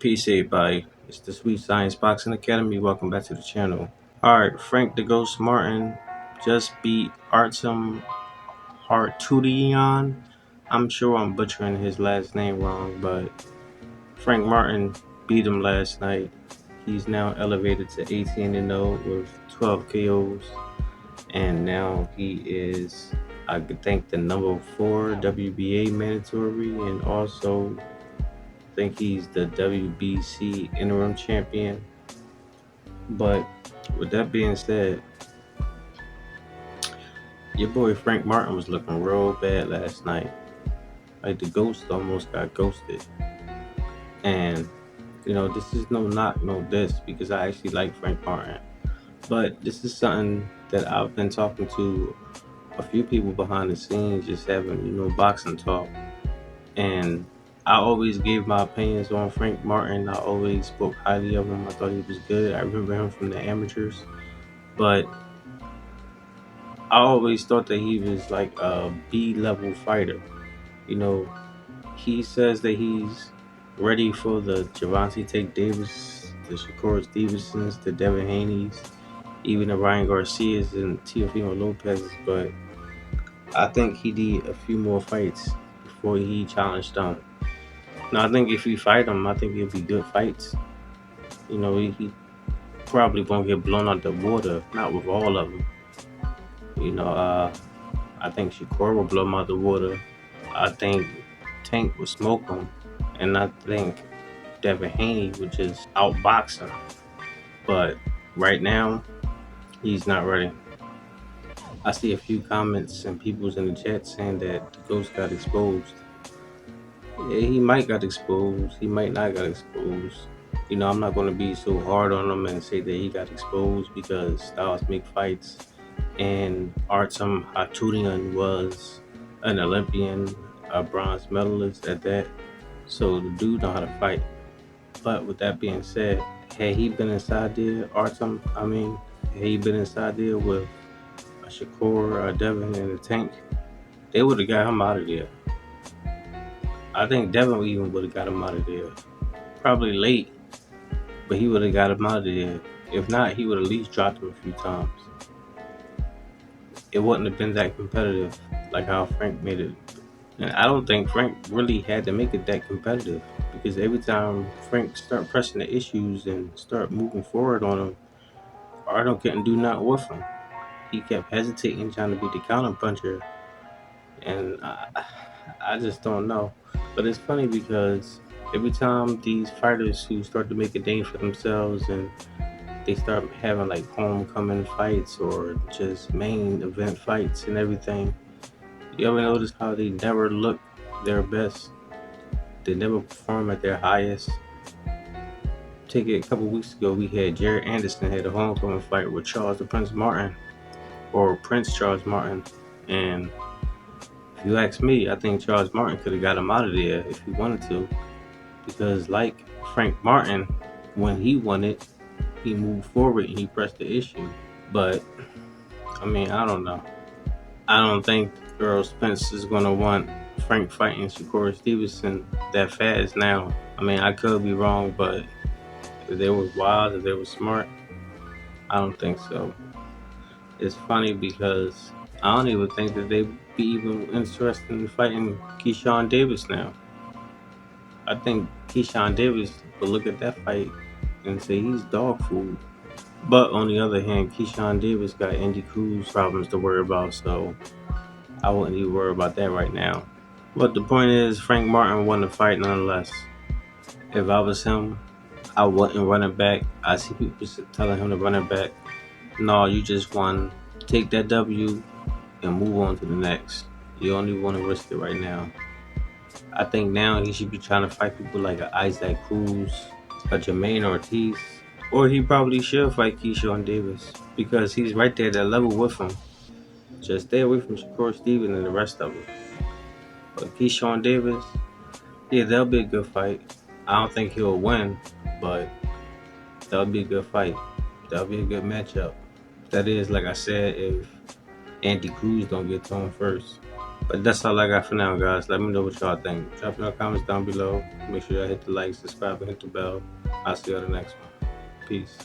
Peace, everybody. It's the Sweet Science Boxing Academy. Welcome back to the channel. Alright, Frank the Ghost Martin just beat Artem Harutyunyan. I'm sure I'm butchering his last name wrong, but Frank Martin beat him last night. He's now elevated to 18-0 with 12 KOs, and now he is, I think, the number 4 WBA mandatory, and also think he's the WBC interim champion. But with that being said, your boy Frank Martin was looking real bad last night. Like the ghost almost got ghosted. And this is no knock, no diss, because I actually like Frank Martin. But this is something that I've been talking to a few people behind the scenes, just having, boxing talk. And I always gave my opinions on Frank Martin. I always spoke highly of him. I thought he was good. I remember him from the amateurs. But I always thought that he was like a B-level fighter. He says that he's ready for the Javante Tate Davis, the Shakur Stevensons, the Devin Haney's, even the Ryan Garcias and Teofimo Lopez's. But I think he need a few more fights before he challenged them. Now, I think if we fight him, I think it'll be good fights. He probably won't get blown out the water, not with all of them. I think Shakur will blow him out the water. I think Tank will smoke him. And I think Devin Haney would just outbox him. But right now, he's not ready. I see a few comments and people's in the chat saying that the ghost got exposed. Yeah, he might got exposed. He might not got exposed. I'm not going to be so hard on him and say that he got exposed because styles make fights. And Artem Harutyunyan was an Olympian, a bronze medalist at that. So the dude know how to fight. But with that being said, had he been inside there, had he been inside there with a Shakur, a Devin, and a Tank, they would have got him out of there. I think Devin even would have got him out of there. Probably late, but he would have got him out of there. If not, he would at least dropped him a few times. It wouldn't have been that competitive like how Frank made it. And I don't think Frank really had to make it that competitive, because every time Frank start pressing the issues and start moving forward on him, Arnold couldn't do nothing with him. He kept hesitating, trying to be the counter puncher, and I just don't know. But it's funny because every time these fighters who start to make a name for themselves and they start having like homecoming fights or just main event fights and everything, you ever notice how they never look their best? They never perform at their highest. Take it a couple weeks ago, we had Jared Anderson had a homecoming fight with Charles the Prince Martin, or Prince Charles Martin. And if you ask me, I think Charles Martin could have got him out of there if he wanted to. Because like Frank Martin, when he won it, he moved forward and he pressed the issue. But, I don't know. I don't think Earl Spence is going to want Frank fighting Shakur Stevenson that fast now. I could be wrong, but if they were wild, if they were smart, I don't think so. It's funny because I don't even think that they'd be even interested in fighting Keyshawn Davis now. I think Keyshawn Davis would look at that fight and say he's dog food. But on the other hand, Keyshawn Davis got Andy Cruz problems to worry about, so I wouldn't even worry about that right now. But the point is, Frank Martin won the fight nonetheless. If I was him, I wouldn't run it back. I see people telling him to run it back. No, you just won. Take that W and move on to the next. You don't even want to risk it right now. I think now he should be trying to fight people like Isaac Cruz, a Jermaine Ortiz, or he probably should fight Keyshawn Davis because he's right there at that level with him. Just stay away from Shakur Stevenson and the rest of them. But Keyshawn Davis, yeah, that'll be a good fight. I don't think he'll win, but that'll be a good fight. That'll be a good matchup. That is, like I said, if Andy Cruz don't get to him first. But that's all I got for now, guys. Let me know what y'all think. Drop your comments down below. Make sure y'all hit the like, subscribe, and hit the bell. I'll see you on the next one. Peace.